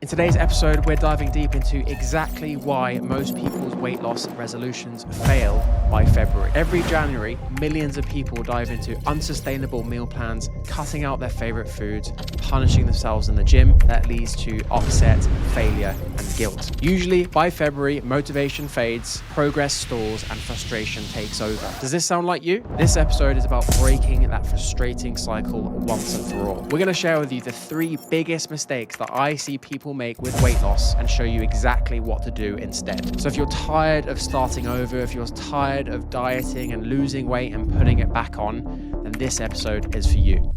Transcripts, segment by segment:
In today's episode, we're diving deep into exactly why most people's weight loss resolutions fail by February. Every January, millions of people dive into unsustainable meal plans, cutting out their favorite foods, punishing themselves in the gym. That leads to upset, failure, and guilt. Usually, by February, motivation fades, progress stalls, and frustration takes over. Does this sound like you? This episode is about breaking that frustrating cycle once and for all. We're going to share with you the 3 biggest mistakes that I see people make with weight loss and show you exactly what to do instead. So if you're tired of starting over, if you're tired of dieting and losing weight and putting it back on, then this episode is for you.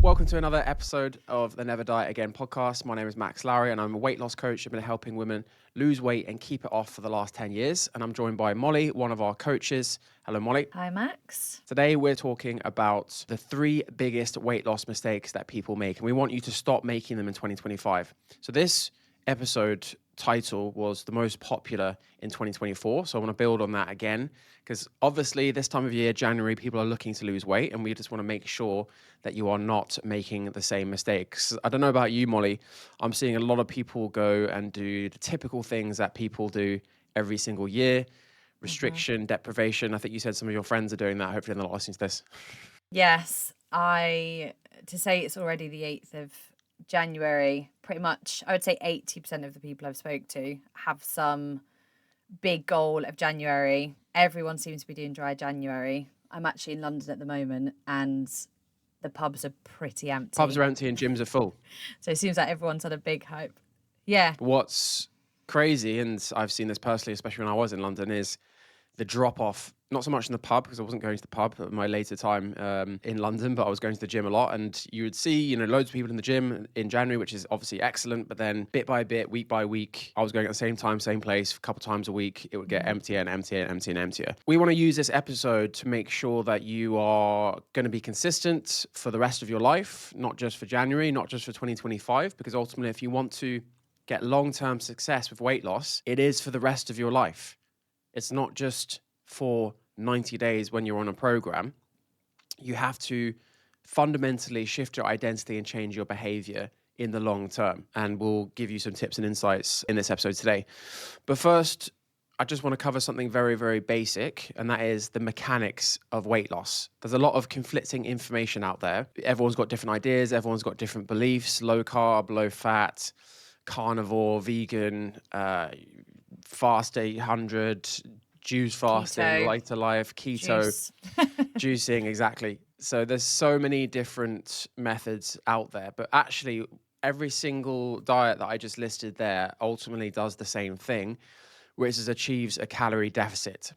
Welcome to another episode of the Never Diet Again podcast. My name is Max Lowery and I'm a weight loss coach. I've been helping women lose weight and keep it off for the last 10 years. And I'm joined by Mollie, one of our coaches. Hello, Mollie. Hi, Max. Today, we're talking about the 3 biggest weight loss mistakes that people make. And we want you to stop making them in 2025. So this episode title was the most popular in 2024. So I want to build on that again, because obviously this time of year, January, people are looking to lose weight and we just want to make sure that you are not making the same mistakes. I don't know about you, Mollie. I'm seeing a lot of people go and do the typical things that people do every single year. Restriction, deprivation. I think you said some of your friends are doing that. Hopefully they're not listening to this. Yes, to say it's already the 8th of January, pretty much, I would say 80% of the people I've spoke to have some big goal of January. Everyone seems to be doing dry January. I'm actually in London at the moment and the pubs are pretty empty. Pubs are empty and gyms are full. So it seems like everyone's had a big hype. Yeah. What's crazy, and I've seen this personally, especially when I was in London, is the drop off, not so much in the pub, because I wasn't going to the pub at my later time in London, but I was going to the gym a lot. And you would see, loads of people in the gym in January, which is obviously excellent. But then bit by bit, week by week, I was going at the same time, same place, a couple times a week. It would get emptier and emptier and emptier and emptier. We want to use this episode to make sure that you are going to be consistent for the rest of your life, not just for January, not just for 2025, because ultimately, if you want to get long-term success with weight loss, it is for the rest of your life. It's not just for 90 days when you're on a program. You have to fundamentally shift your identity and change your behavior in the long term. And we'll give you some tips and insights in this episode today. But first, I just want to cover something very, very basic, and that is the mechanics of weight loss. There's a lot of conflicting information out there. Everyone's got different ideas. Everyone's got different beliefs: low carb, low fat, carnivore, vegan, fast 800, juice fasting, Keto. lighter life, keto, juicing, exactly. So there's so many different methods out there, but actually every single diet that I just listed there ultimately does the same thing, which is achieves a calorie deficit.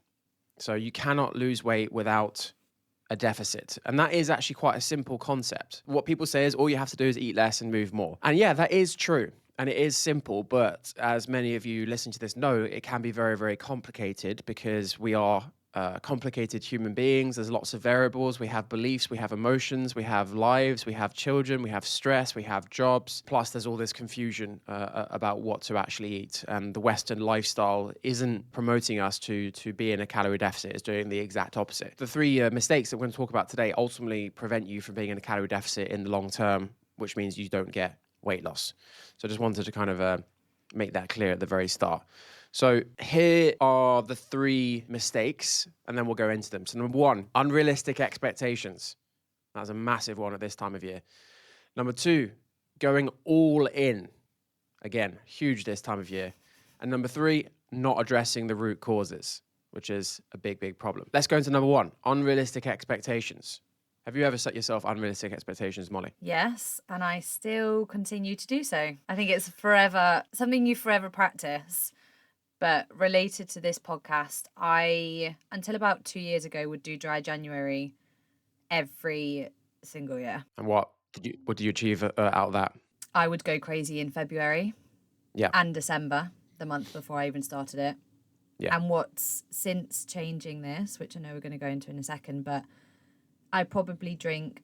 So you cannot lose weight without a deficit. And that is actually quite a simple concept. What people say is all you have to do is eat less and move more. And yeah, that is true. And it is simple, but as many of you listening to this know, it can be very, very complicated because we are complicated human beings. There's lots of variables. We have beliefs, we have emotions, we have lives, we have children, we have stress, we have jobs. Plus, there's all this confusion about what to actually eat. And the Western lifestyle isn't promoting us to be in a calorie deficit. It's doing the exact opposite. The 3 mistakes that we're going to talk about today ultimately prevent you from being in a calorie deficit in the long term, which means you don't get weight loss. So I just wanted to kind of make that clear at the very start. So here are the 3 mistakes, and then we'll go into them. So number 1, unrealistic expectations. That's a massive one at this time of year. Number 2, going all in. Again, huge this time of year. And number 3, not addressing the root causes, which is a big, big problem. Let's go into number 1, unrealistic expectations. Have you ever set yourself unrealistic expectations, Mollie? Yes, and I still continue to do so. I think it's something you forever practice. But related to this podcast, I, until about 2 years ago, would do dry January every single year. And what did you achieve out of that? I would go crazy in February and December, the month before I even started it. Yeah. And what's since changing this, which I know we're going to go into in a second, but I probably drink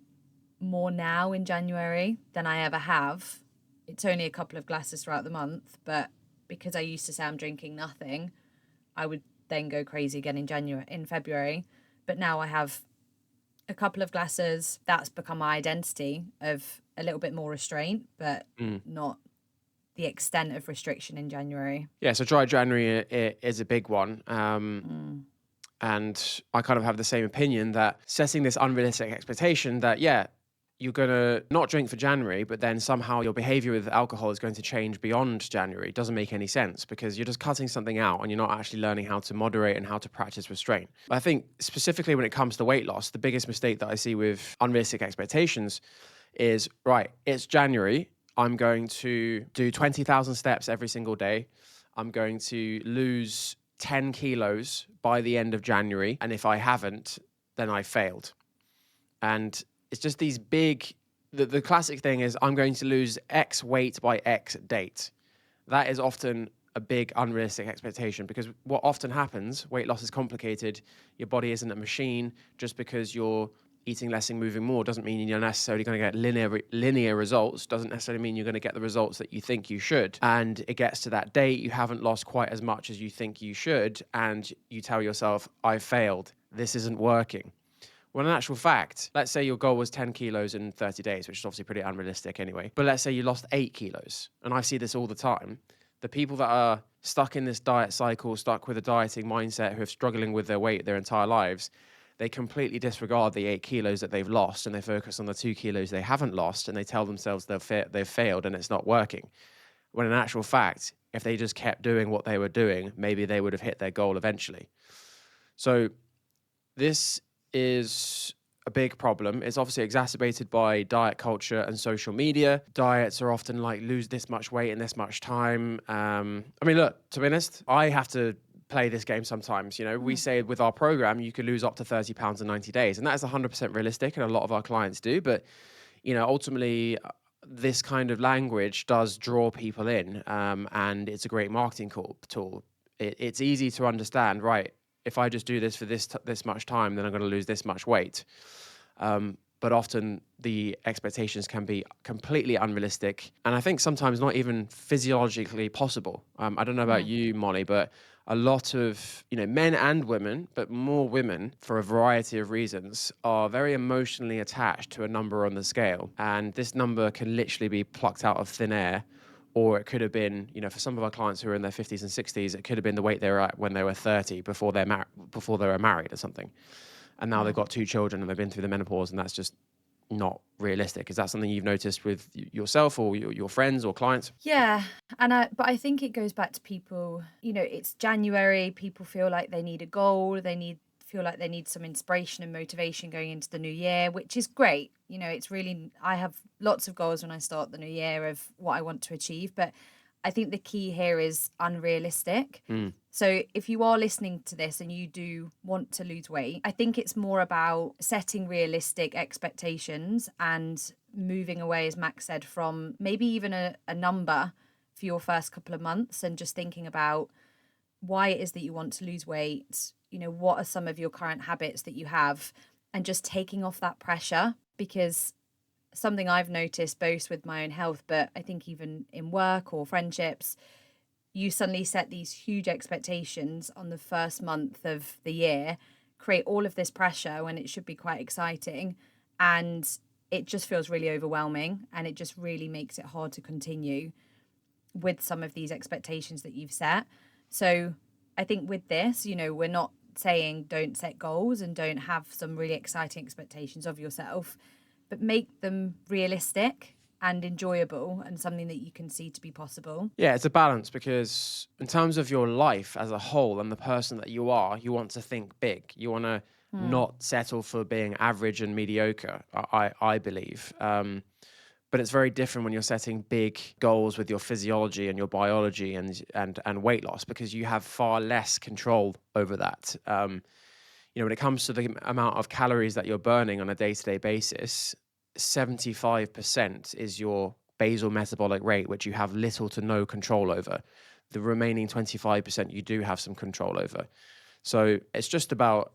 more now in January than I ever have. It's only a couple of glasses throughout the month, but because I used to say I'm drinking nothing, I would then go crazy again in February. But now I have a couple of glasses, that's become my identity of a little bit more restraint, but not the extent of restriction in January. Yeah, so dry January is a big one. And I kind of have the same opinion that setting this unrealistic expectation that, yeah, you're going to not drink for January, but then somehow your behavior with alcohol is going to change beyond January doesn't make any sense, because you're just cutting something out and you're not actually learning how to moderate and how to practice restraint. I think specifically when it comes to weight loss, the biggest mistake that I see with unrealistic expectations is, right, it's January. I'm going to do 20,000 steps every single day. I'm going to lose 10 kilos by the end of January. And if I haven't, then I failed. And it's just these big, the classic thing is, I'm going to lose X weight by X date. That is often a big unrealistic expectation, because what often happens, weight loss is complicated. Your body isn't a machine. Just because you're eating less and moving more doesn't mean you're necessarily going to get linear results, doesn't necessarily mean you're going to get the results that you think you should. And it gets to that date, you haven't lost quite as much as you think you should, and you tell yourself, I failed, this isn't working. Well, in actual fact, let's say your goal was 10 kilos in 30 days, which is obviously pretty unrealistic anyway. But let's say you lost 8 kilos. And I see this all the time. The people that are stuck in this diet cycle, stuck with a dieting mindset, who are struggling with their weight their entire lives, they completely disregard the 8 kilos that they've lost, and they focus on the 2 kilos they haven't lost, and they tell themselves they've failed and it's not working. When in actual fact, if they just kept doing what they were doing, maybe they would have hit their goal eventually. So this is a big problem. It's obviously exacerbated by diet culture and social media. Diets are often like, lose this much weight in this much time. I mean, look, to be honest, I have to play this game sometimes. You know, we say with our program, you could lose up to 30 pounds in 90 days. And that is 100% realistic. And a lot of our clients do. But, you know, ultimately, this kind of language does draw people in. And it's a great marketing tool. It's easy to understand, right? If I just do this for this much time, then I'm going to lose this much weight. But often the expectations can be completely unrealistic, and I think sometimes not even physiologically possible. I don't know about you, Molly, but a lot of, you know, men and women, but more women, for a variety of reasons, are very emotionally attached to a number on the scale. And this number can literally be plucked out of thin air. Or it could have been, you know, for some of our clients who are in their 50s and 60s, it could have been the weight they were at when they were 30 before they were married or something. And now they've got 2 children and they've been through the menopause, and that's just not realistic. Is that something you've noticed with yourself or your friends or clients? Yeah. But I think it goes back to people, you know, it's January, people feel like they need a goal, feel like they need some inspiration and motivation going into the new year, which is great. You know, it's really, I have lots of goals when I start the new year of what I want to achieve, but I think the key here is unrealistic. So if you are listening to this and you do want to lose weight, I think it's more about setting realistic expectations and moving away, as Max said, from maybe even a number for your first couple of months, and just thinking about why it is that you want to lose weight. You know, what are some of your current habits that you have, and just taking off that pressure. Because something I've noticed both with my own health, but I think even in work or friendships, you suddenly set these huge expectations on the first month of the year, create all of this pressure when it should be quite exciting. And it just feels really overwhelming, and it just really makes it hard to continue with some of these expectations that you've set. So I think with this, you know, we're not saying don't set goals and don't have some really exciting expectations of yourself, but make them realistic and enjoyable and something that you can see to be possible. Yeah, it's a balance, because in terms of your life as a whole and the person that you are, you want to think big. You want to not settle for being average and mediocre, I believe. But it's very different when you're setting big goals with your physiology and your biology and weight loss, because you have far less control over that. You know, when it comes to the amount of calories that you're burning on a day-to-day basis, 75% is your basal metabolic rate, which you have little to no control over. The remaining 25% you do have some control over. So it's just about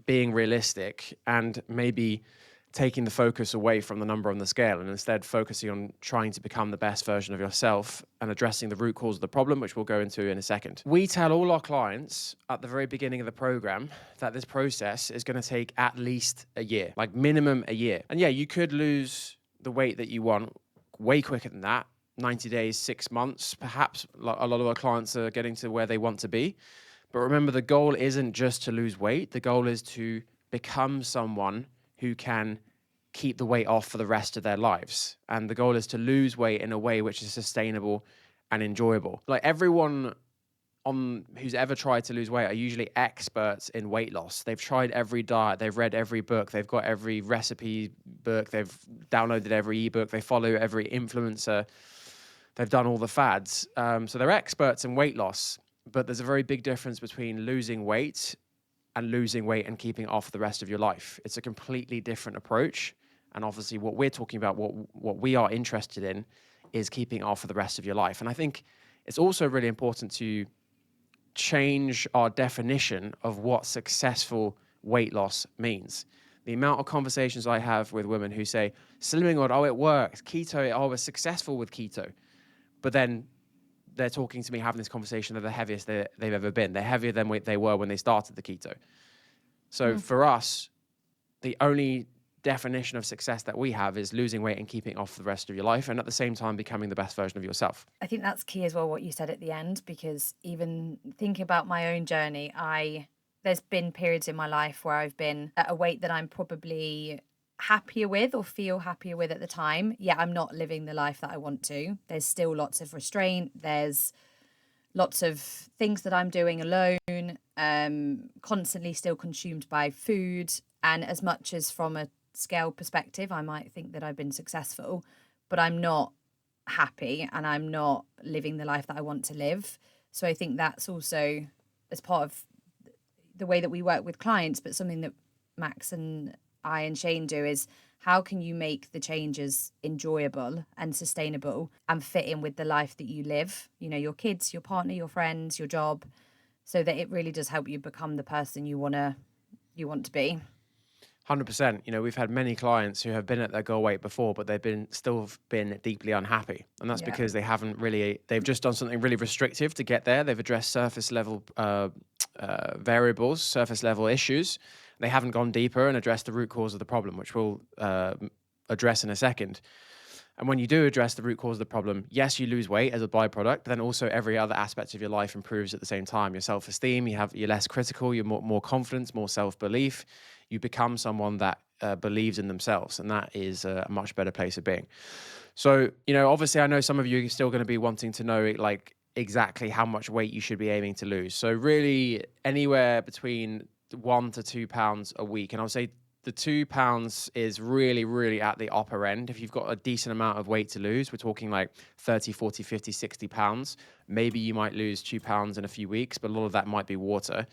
being realistic and maybe taking the focus away from the number on the scale and instead focusing on trying to become the best version of yourself and addressing the root cause of the problem, which we'll go into in a second. We tell all our clients at the very beginning of the program that this process is going to take at least a year, like minimum a year. And yeah, you could lose the weight that you want way quicker than that, 90 days, 6 months, perhaps. A lot of our clients are getting to where they want to be. But remember, the goal isn't just to lose weight. The goal is to become someone who can keep the weight off for the rest of their lives. And the goal is to lose weight in a way which is sustainable and enjoyable. Like everyone who's ever tried to lose weight are usually experts in weight loss. They've tried every diet, they've read every book, they've got every recipe book, they've downloaded every ebook, they follow every influencer, they've done all the fads. So they're experts in weight loss, but there's a very big difference between losing weight and keeping it off the rest of your life. It's a completely different approach. And obviously what we're talking about, what we are interested in is keeping it off for the rest of your life. And I think it's also really important to change our definition of what successful weight loss means. The amount of conversations I have with women who say, slimming on, oh, it works. Keto, oh, I was successful with keto. But then they're talking to me, having this conversation, they're the heaviest they've ever been. They're heavier than they were when they started the keto. So for us, the only definition of success that we have is losing weight and keeping it off for the rest of your life, and at the same time becoming the best version of yourself. I think that's key as well, what you said at the end, because even thinking about my own journey, there's been periods in my life where I've been at a weight that I'm probably happier with or feel happier with at the time. Yeah, I'm not living the life that I want to. There's still lots of restraint. There's lots of things that I'm doing alone, constantly still consumed by food. And as much as from a scale perspective, I might think that I've been successful, but I'm not happy and I'm not living the life that I want to live. So I think that's also as part of the way that we work with clients, but something that Max and I and Shane do is how can you make the changes enjoyable and sustainable and fit in with the life that you live, you know, your kids, your partner, your friends, your job, so that it really does help you become the person you want to be. 100%. You know, we've had many clients who have been at their goal weight before, but they've still been deeply unhappy. And that's because they've just done something really restrictive to get there. They've addressed surface level variables, surface level issues. They haven't gone deeper and addressed the root cause of the problem, which we'll address in a second. And when you do address the root cause of the problem, yes, you lose weight as a byproduct, but then also every other aspect of your life improves at the same time. Your self-esteem, you're less critical, you're more confidence, more self-belief. You become someone that believes in themselves, and that is a much better place of being. So, you know, obviously I know some of you are still going to be wanting to know like exactly how much weight you should be aiming to lose. So really anywhere between 1 to 2 pounds a week. And I would say the 2 pounds is really, really at the upper end. If you've got a decent amount of weight to lose, we're talking like 30, 40, 50, 60 pounds. Maybe you might lose 2 pounds in a few weeks, but a lot of that might be water.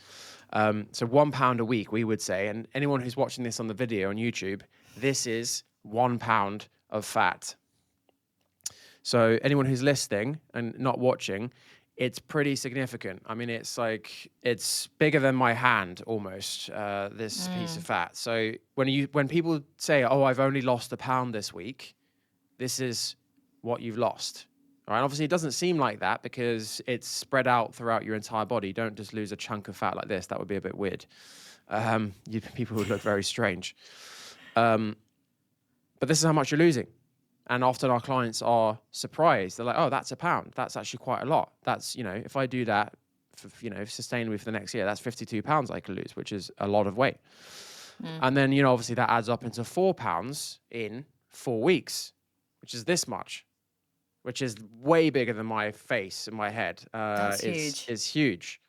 So 1 pound a week, we would say. And anyone who's watching this on the video on YouTube, this is 1 pound of fat. So anyone who's listening and not watching, it's pretty significant. I mean, it's bigger than my hand almost, this piece of fat. So when people say, oh, I've only lost a pound this week, this is what you've lost. All right. Obviously, it doesn't seem like that because it's spread out throughout your entire body. You don't just lose a chunk of fat like this. That would be a bit weird. People would look very strange. But this is how much you're losing. And often our clients are surprised. They're like, oh, that's a pound. That's actually quite a lot. That's, you know, if I do that, sustainably for the next year, that's 52 pounds I could lose, which is a lot of weight. And then, you know, obviously that adds up into 4 pounds in 4 weeks, which is this much, which is way bigger than my face and my head. That's huge. It's huge.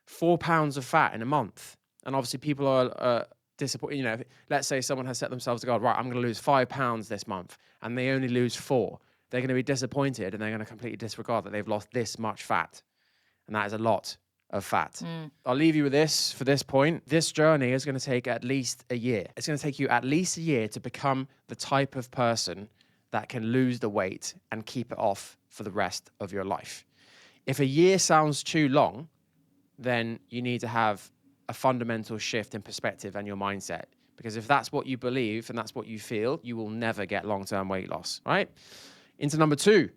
4 pounds of fat in a month. And obviously people are disappointed. You know, let's say someone has set themselves a goal, right, I'm going to lose 5 pounds this month, and they only lose 4. They're going to be disappointed, and they're going to completely disregard that they've lost this much fat. And that is a lot of fat. I'll leave you with this for this point. This journey is going to take at least a year. It's going to take you at least a year to become the type of person that can lose the weight and keep it off for the rest of your life. If a year sounds too long, then you need to have a fundamental shift in perspective and your mindset, Because if that's what you believe and that's what you feel, you will never get long-term weight loss, right? Into number 2,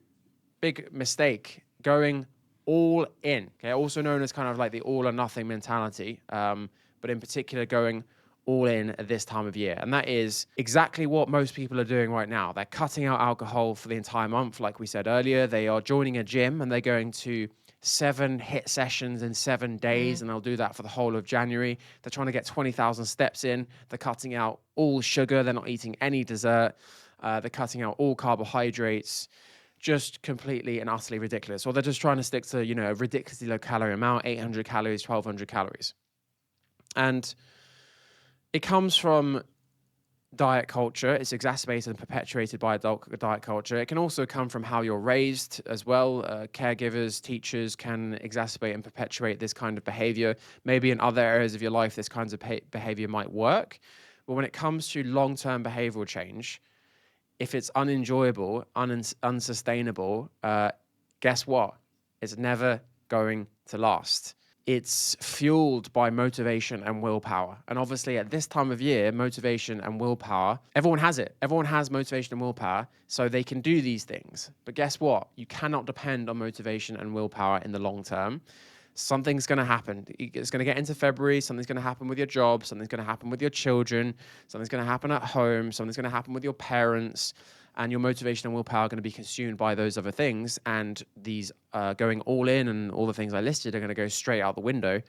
big mistake, going all in, okay? Also known as kind of like the all or nothing mentality, but in particular going all in at this time of year. And that is exactly what most people are doing right now. They're cutting out alcohol for the entire month, like we said earlier. They are joining a gym and they're going to 7 HIIT sessions in 7 days, and they'll do that for the whole of January. They're trying to get 20,000 steps in. They're cutting out all sugar. They're not eating any dessert. They're cutting out all carbohydrates. Just completely and utterly ridiculous. Or they're just trying to stick to, a ridiculously low calorie amount, 800 calories, 1,200 calories. And it comes from diet culture. It's exacerbated and perpetuated by adult diet culture. It can also come from how you're raised as well. Caregivers, teachers can exacerbate and perpetuate this kind of behavior. Maybe in other areas of your life, this kinds of behavior might work. But when it comes to long-term behavioral change, if it's unenjoyable, unsustainable, guess what? It's never going to last. It's fueled by motivation and willpower. And obviously at this time of year, motivation and willpower, everyone has it. Everyone has motivation and willpower, so they can do these things. But guess what? You cannot depend on motivation and willpower in the long term. Something's going to happen. It's going to get into February. Something's going to happen with your job. Something's going to happen with your children. Something's going to happen at home. Something's going to happen with your parents. And your motivation and willpower are going to be consumed by those other things. And these going all in and all the things I listed are going to go straight out the window.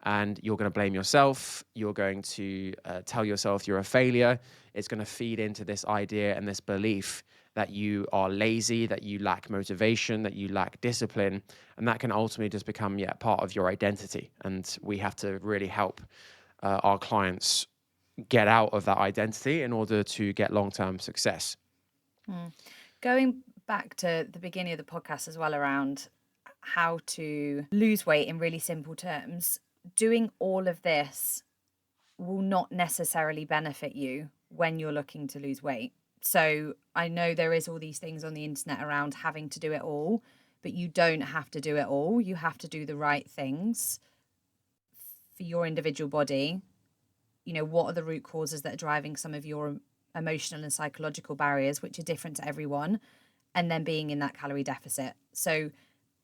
And you're going to blame yourself. You're going to tell yourself you're a failure. It's going to feed into this idea and this belief that you are lazy, that you lack motivation, that you lack discipline. And that can ultimately just become part of your identity. And we have to really help our clients get out of that identity in order to get long-term success. Going back to the beginning of the podcast as well, around how to lose weight in really simple terms, doing all of this will not necessarily benefit you when you're looking to lose weight. So I know there is all these things on the internet around having to do it all, but you don't have to do it all. You have to do the right things for your individual body. What are the root causes that are driving some of your emotional and psychological barriers, which are different to everyone, and then being in that calorie deficit. So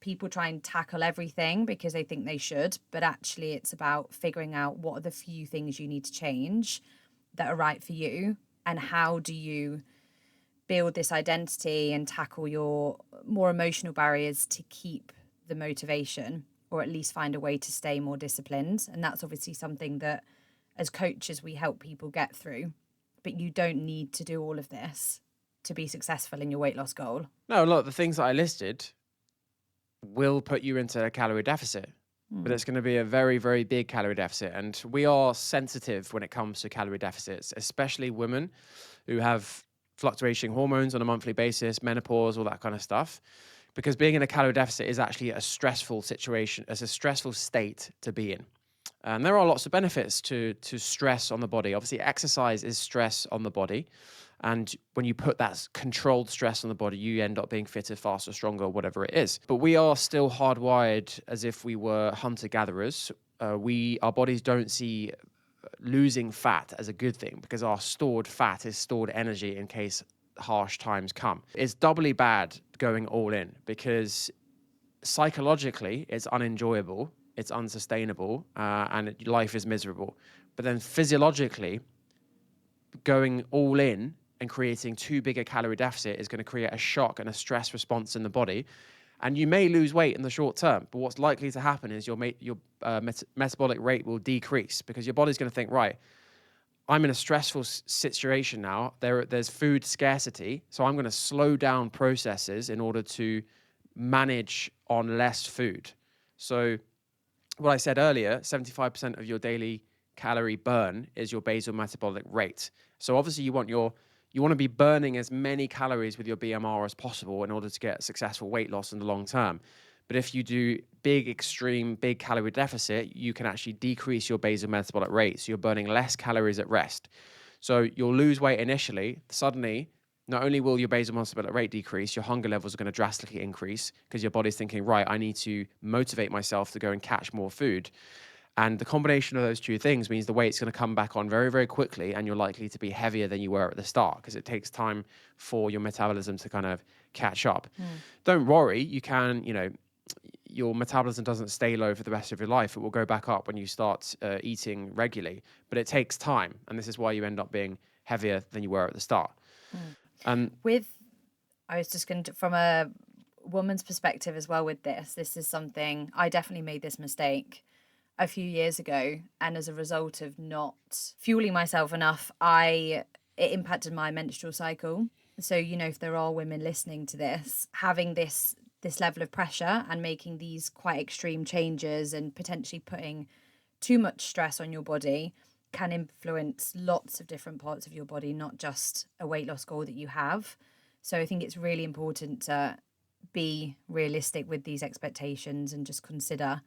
people try and tackle everything because they think they should, but actually it's about figuring out what are the few things you need to change that are right for you, and how do you build this identity and tackle your more emotional barriers to keep the motivation, or at least find a way to stay more disciplined. And that's obviously something that as coaches we help people get through. But you don't need to do all of this to be successful in your weight loss goal. No, look, the things that I listed will put you into a calorie deficit, but it's going to be a very, very big calorie deficit. And we are sensitive when it comes to calorie deficits, especially women who have fluctuating hormones on a monthly basis, menopause, all that kind of stuff. Because being in a calorie deficit is actually a stressful situation, it's a stressful state to be in. And there are lots of benefits to stress on the body. Obviously, exercise is stress on the body. And when you put that controlled stress on the body, you end up being fitter, faster, stronger, whatever it is. But we are still hardwired as if we were hunter-gatherers. Our bodies don't see losing fat as a good thing, because our stored fat is stored energy in case harsh times come. It's doubly bad going all in, because psychologically it's unenjoyable, it's unsustainable, and life is miserable. But then physiologically, going all in and creating too big a calorie deficit is going to create a shock and a stress response in the body. And you may lose weight in the short term, but what's likely to happen is your metabolic rate will decrease, because your body's going to think, right, I'm in a stressful situation now. There's food scarcity, so I'm going to slow down processes in order to manage on less food. So what I said earlier, 75% of your daily calorie burn is your basal metabolic rate. So obviously you want to be burning as many calories with your BMR as possible in order to get successful weight loss in the long term. But if you do big calorie deficit, you can actually decrease your basal metabolic rate. So you're burning less calories at rest. So you'll lose weight initially. Suddenly, not only will your basal metabolic rate decrease, your hunger levels are going to drastically increase, because your body's thinking, right, I need to motivate myself to go and catch more food. And the combination of those two things means the weight's going to come back on very, very quickly, and you're likely to be heavier than you were at the start because it takes time for your metabolism to kind of catch up. Don't worry, you can, your metabolism doesn't stay low for the rest of your life. It will go back up when you start eating regularly, but it takes time. And this is why you end up being heavier than you were at the start. I was just going to, from a woman's perspective as well with this is something, I definitely made this mistake a few years ago. And as a result of not fueling myself enough, it impacted my menstrual cycle. So, if there are women listening to this, having this level of pressure and making these quite extreme changes and potentially putting too much stress on your body can influence lots of different parts of your body, not just a weight loss goal that you have. So I think it's really important to be realistic with these expectations and just consider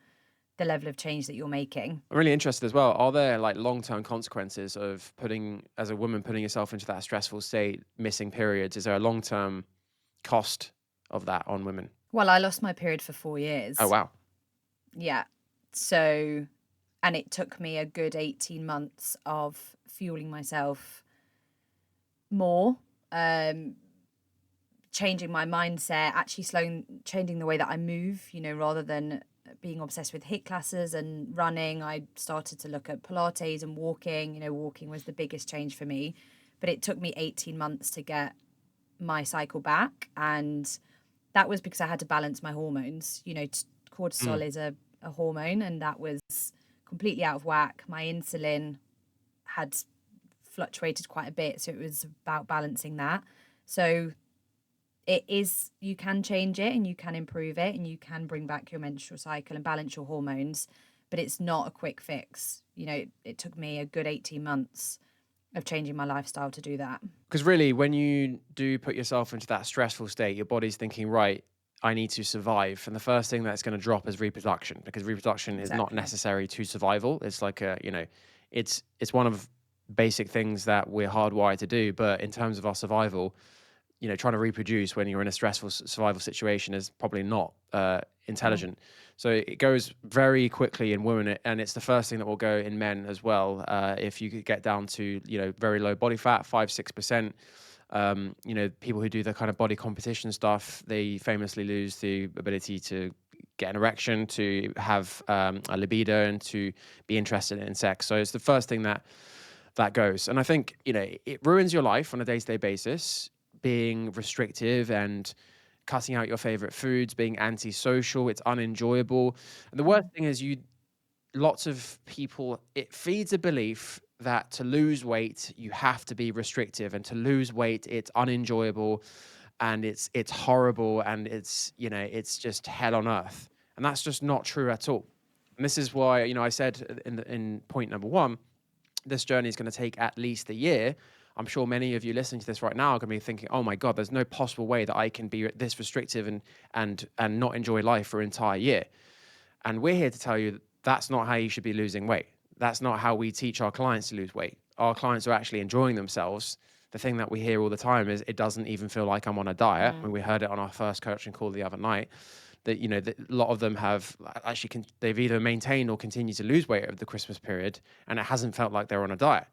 the level of change that you're making. I'm really interested as well. Are there like long-term consequences of as a woman, putting yourself into that stressful state, missing periods? Is there a long-term cost of that on women? Well, I lost my period for 4 years. Oh, wow. Yeah. So, and it took me a good 18 months of fueling myself more, changing my mindset, actually changing the way that I move, rather than being obsessed with HIIT classes and running. I started to look at Pilates and walking. Walking was the biggest change for me, but it took me 18 months to get my cycle back. And that was because I had to balance my hormones. Cortisol is a hormone, and that was completely out of whack. My insulin had fluctuated quite a bit, so it was about balancing that. So you can change it and you can improve it and you can bring back your menstrual cycle and balance your hormones, but it's not a quick fix. It took me a good 18 months of changing my lifestyle to do that. Because really, when you do put yourself into that stressful state, your body's thinking, right, I need to survive. And the first thing that's going to drop is reproduction, because reproduction is not necessary to survival. It's like it's one of basic things that we're hardwired to do. But in terms of our survival, trying to reproduce when you're in a stressful survival situation is probably not intelligent. So it goes very quickly in women, and it's the first thing that will go in men as well. If you could get down to, very low body fat, 5-6%, people who do the kind of body competition stuff, they famously lose the ability to get an erection, to have a libido, and to be interested in sex. So it's the first thing that goes. And I think, it ruins your life on a day-to-day basis, being restrictive and cutting out your favorite foods, being antisocial. It's unenjoyable. And the worst thing is lots of people, it feeds a belief that to lose weight, you have to be restrictive, and to lose weight, it's unenjoyable and it's horrible, and it's just hell on earth. And that's just not true at all. And this is why, I said in point number 1, this journey is going to take at least a year. I'm sure many of you listening to this right now are going to be thinking, oh my God, there's no possible way that I can be this restrictive and not enjoy life for an entire year. And we're here to tell you that's not how you should be losing weight. That's not how we teach our clients to lose weight. Our clients are actually enjoying themselves. The thing that we hear all the time is, it doesn't even feel like I'm on a diet. When we heard it on our first coaching call the other night, that, that a lot of them have actually, they've either maintained or continued to lose weight over the Christmas period, and it hasn't felt like they're on a diet.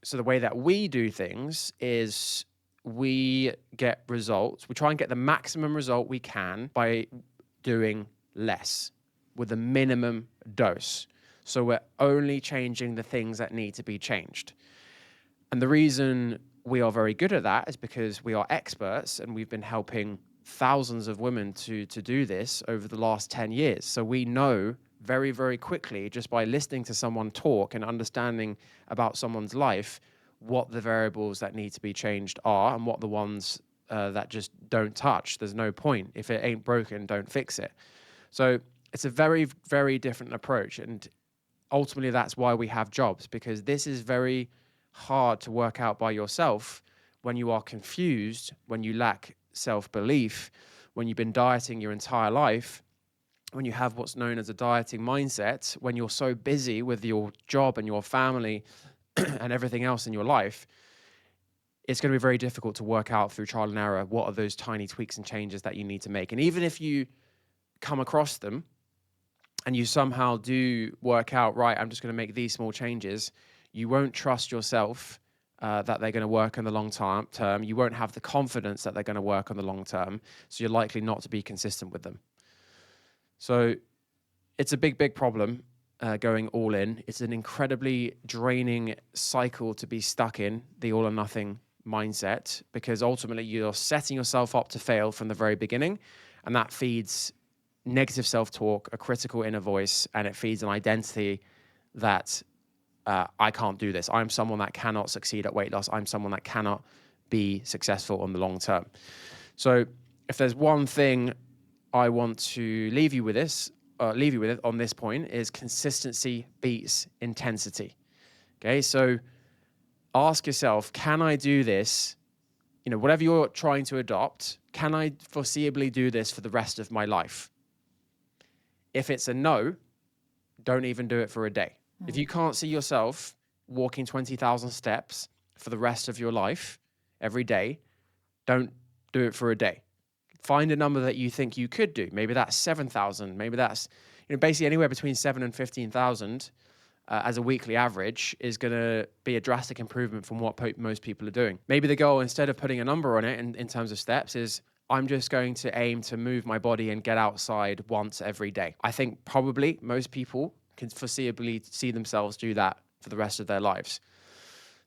So the way that we do things is we get results. We try and get the maximum result we can by doing less with a minimum dose. So we're only changing the things that need to be changed. And the reason we are very good at that is because we are experts, and we've been helping thousands of women to do this over the last 10 years. So we know very, very quickly, just by listening to someone talk and understanding about someone's life, what the variables that need to be changed are, and what the ones that just don't touch. There's no point. If it ain't broken, don't fix it. So it's a very, very different approach. And ultimately, that's why we have jobs, because this is very hard to work out by yourself when you are confused, when you lack self-belief, when you've been dieting your entire life, when you have what's known as a dieting mindset, when you're so busy with your job and your family and everything else in your life. It's going to be very difficult to work out through trial and error what are those tiny tweaks and changes that you need to make. And even if you come across them, and you somehow do work out, right, I'm just going to make these small changes, you won't trust yourself that they're going to work in the long term. You won't have the confidence that they're going to work on the long term. So you're likely not to be consistent with them. So it's a big, big problem going all in. It's an incredibly draining cycle to be stuck in, the all or nothing mindset, because ultimately you're setting yourself up to fail from the very beginning. And that feeds negative self-talk, a critical inner voice, and it feeds an identity that I can't do this. I'm someone that cannot succeed at weight loss. I'm someone that cannot be successful on the long term. So if there's one thing I want to leave you with it on this point, is consistency beats intensity. Okay, so ask yourself, can I do this? Whatever you're trying to adopt, can I foreseeably do this for the rest of my life? If it's a no, don't even do it for a day. If you can't see yourself walking 20,000 steps for the rest of your life every day, don't do it for a day. Find a number that you think you could do. Maybe that's 7,000. Maybe that's, basically anywhere between 7 and 15,000 as a weekly average is going to be a drastic improvement from what most people are doing. Maybe the goal, instead of putting a number on it in terms of steps, is I'm just going to aim to move my body and get outside once every day. I think probably most people can foreseeably see themselves do that for the rest of their lives.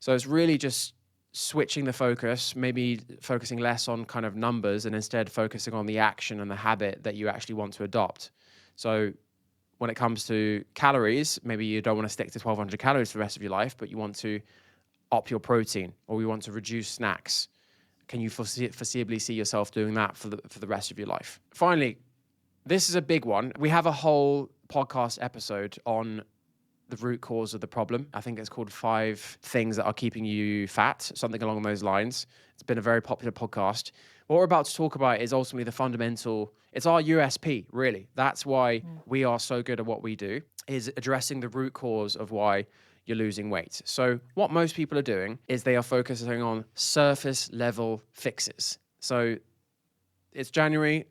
So it's really just switching the focus, maybe focusing less on kind of numbers and instead focusing on the action and the habit that you actually want to adopt. So when it comes to calories, maybe you don't want to stick to 1,200 calories for the rest of your life, but you want to up your protein, or you want to reduce snacks. Can you foreseeably see yourself doing that for the rest of your life? Finally, this is a big one. We have a whole podcast episode on the root cause of the problem. I think it's called 5 Things That Are Keeping You Fat, something along those lines. It's been a very popular podcast. What we're about to talk about is ultimately the fundamental, it's our USP, really. That's why we are so good at what we do, is addressing the root cause of why you're losing weight. So what most people are doing is they are focusing on surface level fixes. So it's January.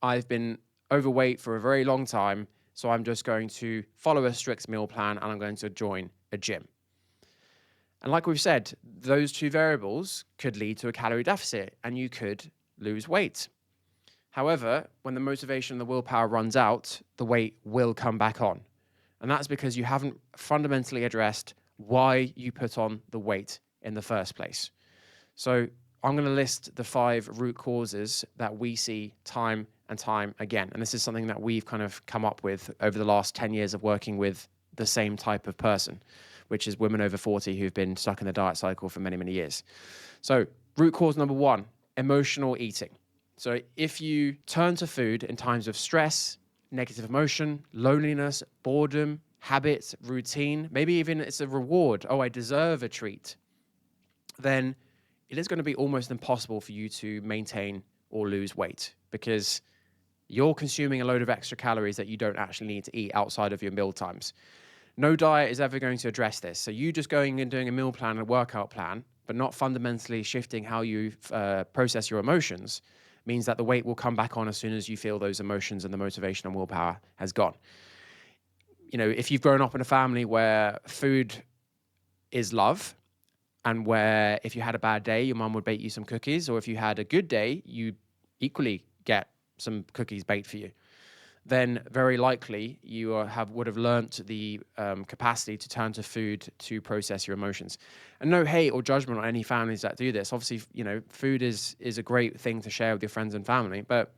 I've been overweight for a very long time. So I'm just going to follow a strict meal plan and I'm going to join a gym. And like we've said, those 2 variables could lead to a calorie deficit and you could lose weight. However, when the motivation and the willpower runs out, the weight will come back on. And that's because you haven't fundamentally addressed why you put on the weight in the first place. So I'm going to list the 5 root causes that we see time and time again. And this is something that we've kind of come up with over the last 10 years of working with the same type of person, which is women over 40 who've been stuck in the diet cycle for many, many years. So root cause number 1, emotional eating. So if you turn to food in times of stress, negative emotion, loneliness, boredom, habits, routine, maybe even it's a reward, I deserve a treat, then it is going to be almost impossible for you to maintain or lose weight because you're consuming a load of extra calories that you don't actually need to eat outside of your meal times. No diet is ever going to address this. So you just going and doing a meal plan and a workout plan, but not fundamentally shifting how you process your emotions, means that the weight will come back on as soon as you feel those emotions and the motivation and willpower has gone. If you've grown up in a family where food is love, and where if you had a bad day, your mum would bake you some cookies, or if you had a good day, you equally get some cookies baked for you, then very likely you would have learnt the capacity to turn to food to process your emotions. And no hate or judgment on any families that do this. Obviously, food is a great thing to share with your friends and family. But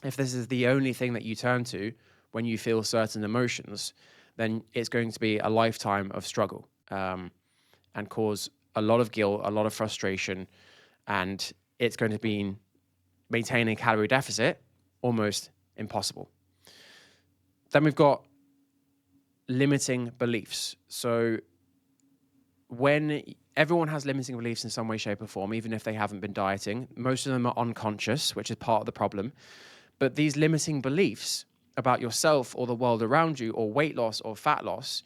if this is the only thing that you turn to when you feel certain emotions, then it's going to be a lifetime of struggle and cause a lot of guilt, a lot of frustration, and it's going to be maintaining calorie deficit almost impossible. Then we've got limiting beliefs. So when everyone has limiting beliefs in some way, shape, or form, even if they haven't been dieting, most of them are unconscious, which is part of the problem. But these limiting beliefs about yourself or the world around you, or weight loss or fat loss,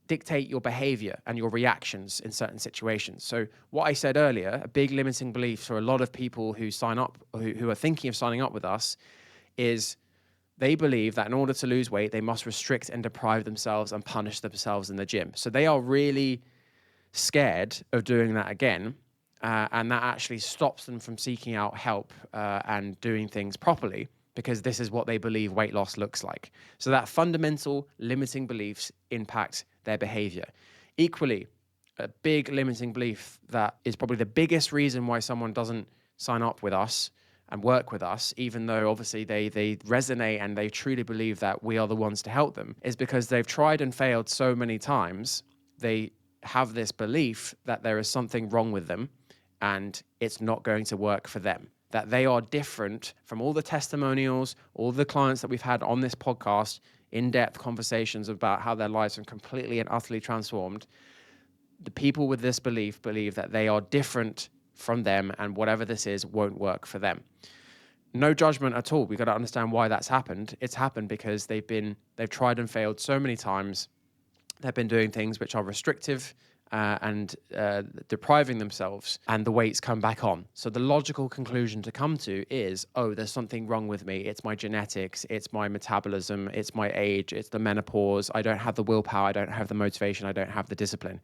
dictate your behavior and your reactions in certain situations. So what I said earlier, a big limiting belief for a lot of people who sign up, who are thinking of signing up with us, is They believe that in order to lose weight, they must restrict and deprive themselves and punish themselves in the gym. So they are really scared of doing that again. And that actually stops them from seeking out help and doing things properly, because this is what they believe weight loss looks like. So that fundamental limiting beliefs impact their behavior. Equally, a big limiting belief that is probably the biggest reason why someone doesn't sign up with us and work with us, even though obviously they resonate and they truly believe that we are the ones to help them, is because they've tried and failed so many times. They have this belief that there is something wrong with them and it's not going to work for them, that they are different from all the testimonials, all the clients that we've had on this podcast, in-depth conversations about how their lives are completely and utterly transformed. The people with this belief believe that they are different from them, and whatever this is won't work for them. No judgment at all. We've got to understand why that's happened. It's happened because they've tried and failed so many times. They've been doing things which are restrictive and depriving themselves, and the weight's come back on. So the logical conclusion to come to is, oh, there's something wrong with me. It's my genetics, it's my metabolism, it's my age, it's the menopause. I don't have the willpower, I don't have the motivation, I don't have the discipline.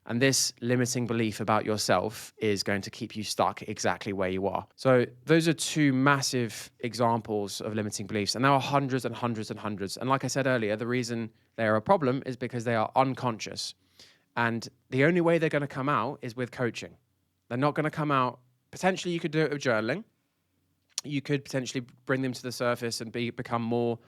And this limiting belief about yourself is going to keep you stuck exactly where you are. So those are two massive examples of limiting beliefs. And there are hundreds and hundreds and hundreds. And like I said earlier, the reason they are a problem is because they are unconscious. And the only way they're going to come out is with coaching. They're not going to come out. Potentially, you could do it with journaling. You could potentially bring them to the surface and become more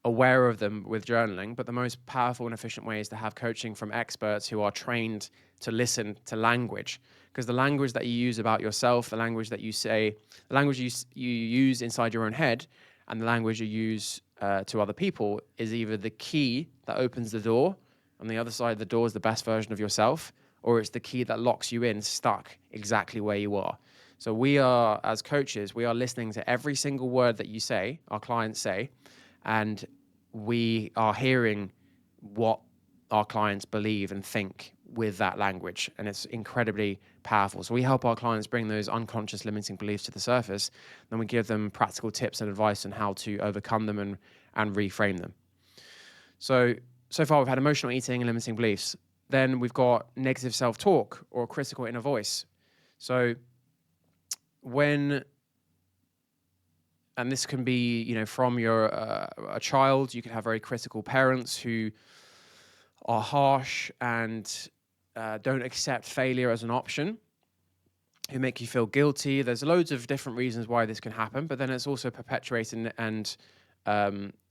aware of them with journaling. But the most powerful and efficient way is to have coaching from experts who are trained to listen to language. Because the language that you use about yourself, the language that you say, the language you use inside your own head, and the language you use to other people is either the key that opens the door, on the other side of the door is the best version of yourself, or it's the key that locks you in, stuck exactly where you are. So we are, as coaches, we are listening to every single word that you say, our clients say, and we are hearing what our clients believe and think with that language. And it's incredibly powerful. So we help our clients bring those unconscious limiting beliefs to the surface. Then we give them practical tips and advice on how to overcome them and reframe them. So far we've had emotional eating and limiting beliefs. Then we've got negative self-talk or critical inner voice. So and this can be, from you're a child, you can have very critical parents who are harsh and don't accept failure as an option, who make you feel guilty. There's loads of different reasons why this can happen, but then it's also perpetuated and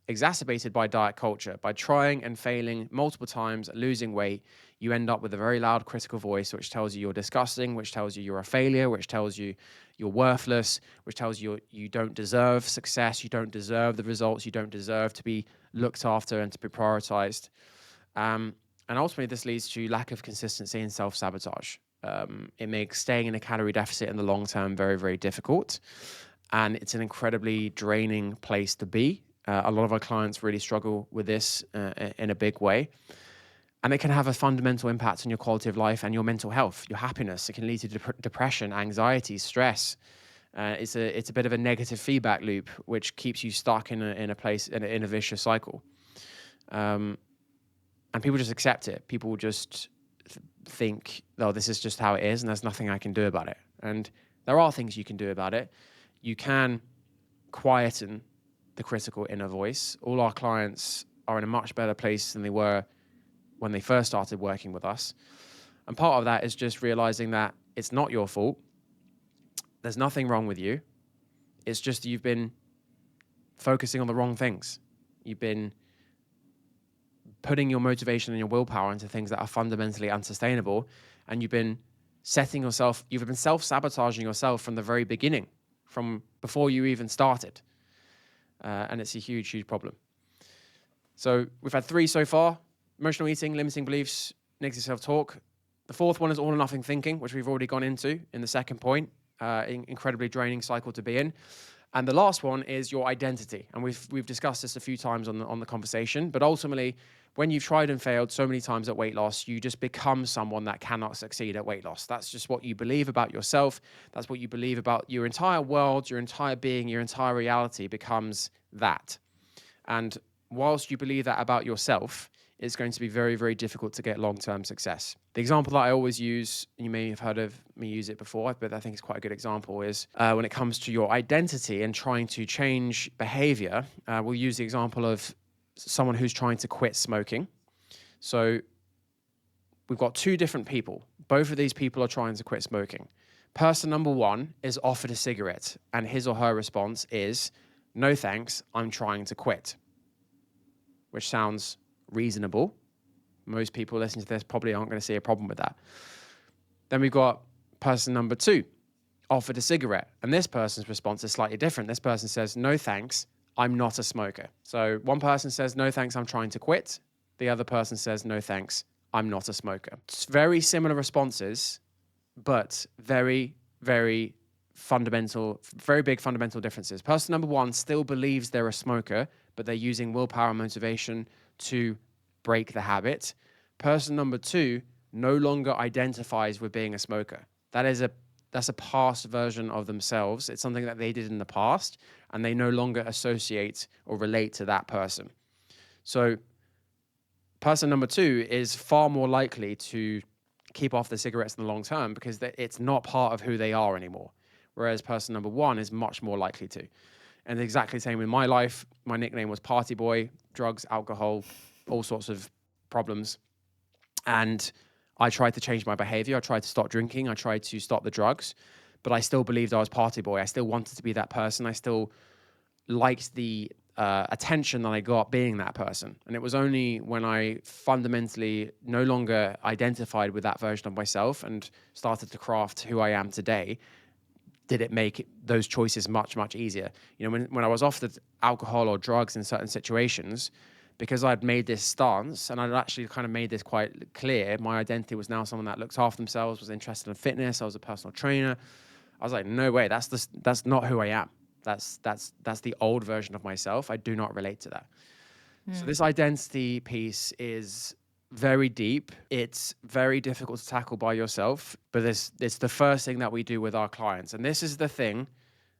exacerbated by diet culture. By trying and failing multiple times, losing weight, you end up with a very loud critical voice which tells you you're disgusting, which tells you you're a failure, which tells you you're worthless, which tells you you don't deserve success, you don't deserve the results, you don't deserve to be looked after and to be prioritized. And ultimately, this leads to lack of consistency and self-sabotage. It makes staying in a calorie deficit in the long term very, very difficult. And it's an incredibly draining place to be. A lot of our clients really struggle with this in a big way. And it can have a fundamental impact on your quality of life and your mental health, your happiness. It can lead to depression, anxiety, stress. It's a bit of a negative feedback loop, which keeps you stuck in a vicious cycle. And people just accept it. People just think, oh, this is just how it is, and there's nothing I can do about it. And there are things you can do about it. You can quieten the critical inner voice. All our clients are in a much better place than they were when they first started working with us. And part of that is just realizing that it's not your fault. There's nothing wrong with you. It's just you've been focusing on the wrong things. You've been putting your motivation and your willpower into things that are fundamentally unsustainable. And you've been self-sabotaging yourself from the very beginning, from before you even started. And it's a huge, huge problem. So we've had 3 so far: emotional eating, limiting beliefs, negative self-talk. The 4th one is all or nothing thinking, which we've already gone into in the second point. Incredibly draining cycle to be in. And the last one is your identity. And we've discussed this a few times on the conversation. But ultimately, when you've tried and failed so many times at weight loss, you just become someone that cannot succeed at weight loss. That's just what you believe about yourself. That's what you believe about your entire world, your entire being, your entire reality becomes that. And whilst you believe that about yourself, it's going to be very, very difficult to get long-term success. The example that I always use, you may have heard of me use it before, but I think it's quite a good example, is when it comes to your identity and trying to change behavior, we'll use the example of someone who's trying to quit smoking. So we've got two different people. Both of these people are trying to quit smoking. Person number one is offered a cigarette, and his or her response is, "No thanks, I'm trying to quit," which sounds reasonable. Most people listening to this probably aren't going to see a problem with that. Then we've got person number two, offered a cigarette, and this person's response is slightly different. This person says, "No thanks, I'm not a smoker." So one person says, "No thanks, I'm trying to quit." The other person says, "No thanks, I'm not a smoker." It's very similar responses, but very, very fundamental, very big fundamental differences. Person number one still believes they're a smoker, but they're using willpower and motivation to break the habit. Person number two no longer identifies with being a smoker. That's a past version of themselves. It's something that they did in the past, and they no longer associate or relate to that person. So person number two is far more likely to keep off the cigarettes in the long term because it's not part of who they are anymore. Whereas person number one is much more likely to. And exactly the same in my life. My nickname was Party Boy, drugs, alcohol, all sorts of problems. And I tried to change my behavior. I tried to stop drinking. I tried to stop the drugs, but I still believed I was Party Boy. I still wanted to be that person. I still liked the attention that I got being that person. And it was only when I fundamentally no longer identified with that version of myself and started to craft who I am today, did it make those choices much, much easier. You know, when I was offered alcohol or drugs in certain situations, because I'd made this stance and I'd actually kind of made this quite clear, my identity was now someone that looks after themselves, was interested in fitness. I was a personal trainer. I was like, no way, that's not who I am. That's the old version of myself. I do not relate to that. So this identity piece is very deep. It's very difficult to tackle by yourself, but it's the first thing that we do with our clients. And this is the thing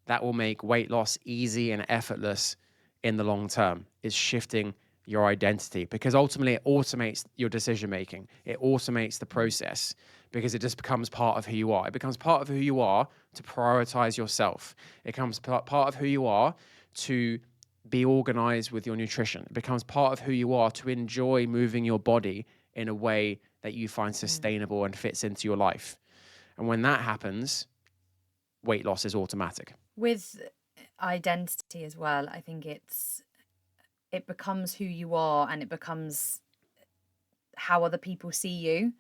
that will make weight loss easy and effortless in the long term, is shifting your identity, because ultimately it automates your decision making. It automates the process because it just becomes part of who you are. It becomes part of who you are to prioritize yourself. It becomes part of who you are to be organized with your nutrition. It becomes part of who you are to enjoy moving your body in a way that you find sustainable and fits into your life. And when that happens, weight loss is automatic. With identity as well, I think it becomes who you are, and it becomes how other people see you.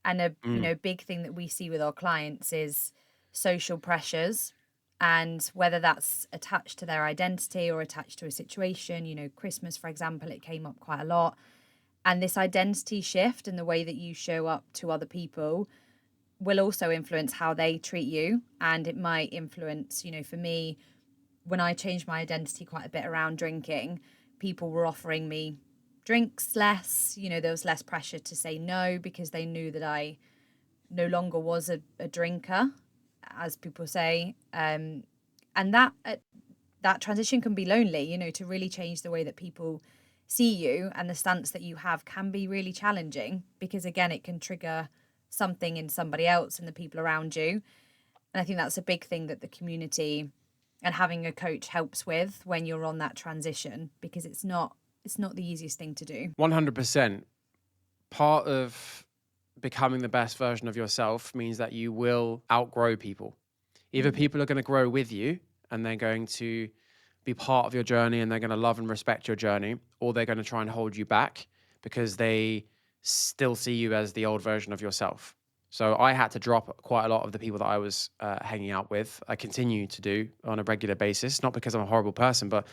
And a big thing that we see with our clients is social pressures, and whether that's attached to their identity or attached to a situation. Christmas, for example, it came up quite a lot. And this identity shift and the way that you show up to other people will also influence how they treat you. And it might influence, for me, when I changed my identity quite a bit around drinking, people were offering me drinks less. There was less pressure to say no because they knew that I no longer was a drinker, as people say. And that transition can be lonely, to really change the way that people see you, and the stance that you have can be really challenging because, again, it can trigger something in somebody else and the people around you. And I think that's a big thing that the community and having a coach helps with when you're on that transition, because it's not the easiest thing to do. 100%. Part of becoming the best version of yourself means that you will outgrow people. Either people are going to grow with you and they're going to be part of your journey and they're going to love and respect your journey, or they're going to try and hold you back because they still see you as the old version of yourself. So I had to drop quite a lot of the people that I was hanging out with. I continue to do on a regular basis, not because I'm a horrible person, but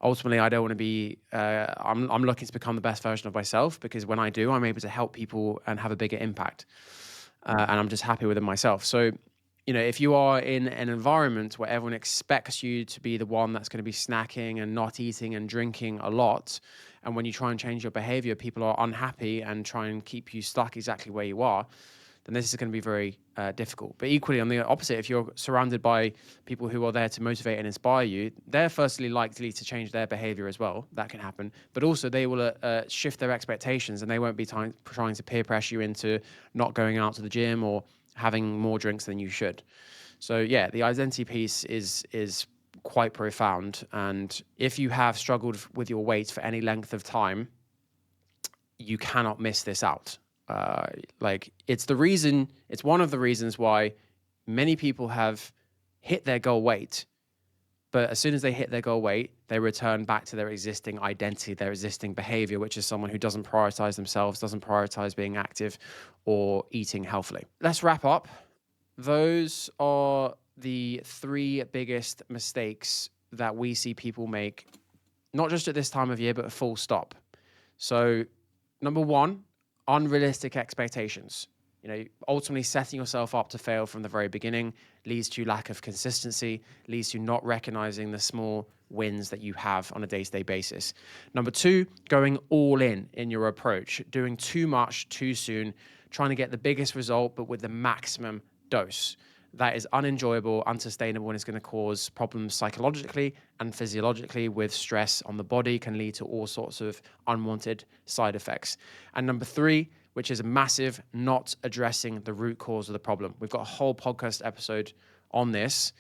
ultimately I don't want to be, I'm looking to become the best version of myself, because when I do, I'm able to help people and have a bigger impact. And I'm just happy with it myself. So, if you are in an environment where everyone expects you to be the one that's going to be snacking and not eating and drinking a lot, and when you try and change your behavior, people are unhappy and try and keep you stuck exactly where you are, then this is going to be very difficult. But equally, on the opposite, if you're surrounded by people who are there to motivate and inspire you, they're firstly likely to change their behavior as well. That can happen. But also they will shift their expectations, and they won't be trying to peer pressure you into not going out to the gym or having more drinks than you should. So yeah, the identity piece is quite profound. And if you have struggled with your weight for any length of time, you cannot miss this out. It's one of the reasons why many people have hit their goal weight, but as soon as they hit their goal weight, they return back to their existing identity, their existing behavior, which is someone who doesn't prioritize themselves, doesn't prioritize being active or eating healthily. Let's wrap up. Those are the 3 biggest mistakes that we see people make, not just at this time of year, but a full stop. So number 1, unrealistic expectations. Ultimately setting yourself up to fail from the very beginning leads to lack of consistency, leads to not recognizing the small wins that you have on a day-to-day basis. Number 2, going all in your approach, doing too much too soon, trying to get the biggest result, but with the maximum dose. That is unenjoyable, unsustainable, and is going to cause problems psychologically and physiologically with stress on the body, can lead to all sorts of unwanted side effects. And number 3, which is a massive, not addressing the root cause of the problem. We've got a whole podcast episode on this.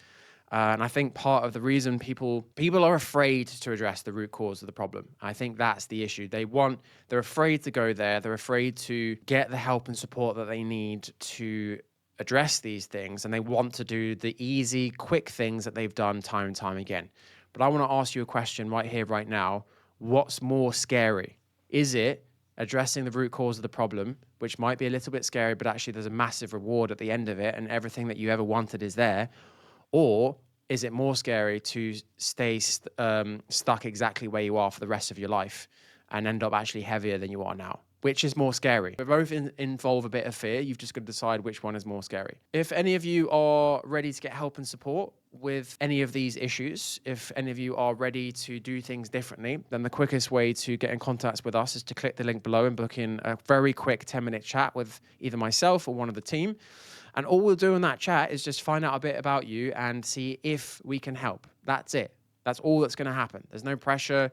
And I think part of the reason people are afraid to address the root cause of the problem. I think that's the issue. They're afraid to go there. They're afraid to get the help and support that they need to address these things, and they want to do the easy, quick things that they've done time and time again. But I want to ask you a question right here, right now. What's more scary? Is it addressing the root cause of the problem, which might be a little bit scary, but actually there's a massive reward at the end of it, and everything that you ever wanted is there? Or is it more scary to stay stuck exactly where you are for the rest of your life and end up actually heavier than you are now? Which is more scary? They both involve a bit of fear. You've just got to decide which one is more scary. If any of you are ready to get help and support with any of these issues, if any of you are ready to do things differently, then the quickest way to get in contact with us is to click the link below and book in a very quick 10-minute chat with either myself or one of the team. And all we'll do in that chat is just find out a bit about you and see if we can help. That's it. That's all that's going to happen. There's no pressure.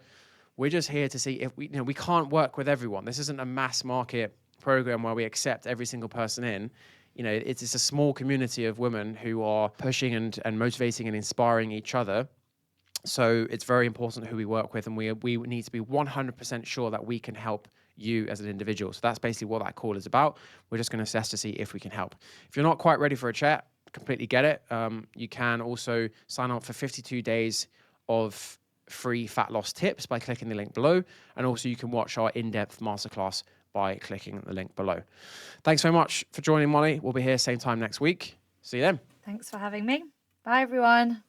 We're just here to see if we can't work with everyone. This isn't a mass market program where we accept every single person in. It's a small community of women who are pushing and motivating and inspiring each other. So it's very important who we work with, and we need to be 100% sure that we can help you as an individual. So that's basically what that call is about. We're just going to assess to see if we can help. If you're not quite ready for a chat, completely get it. You can also sign up for 52 days of free fat loss tips by clicking the link below. And also you can watch our in-depth masterclass by clicking the link below. Thanks so much for joining, Mollie. We'll be here same time next week. See you then. Thanks for having me. Bye, everyone.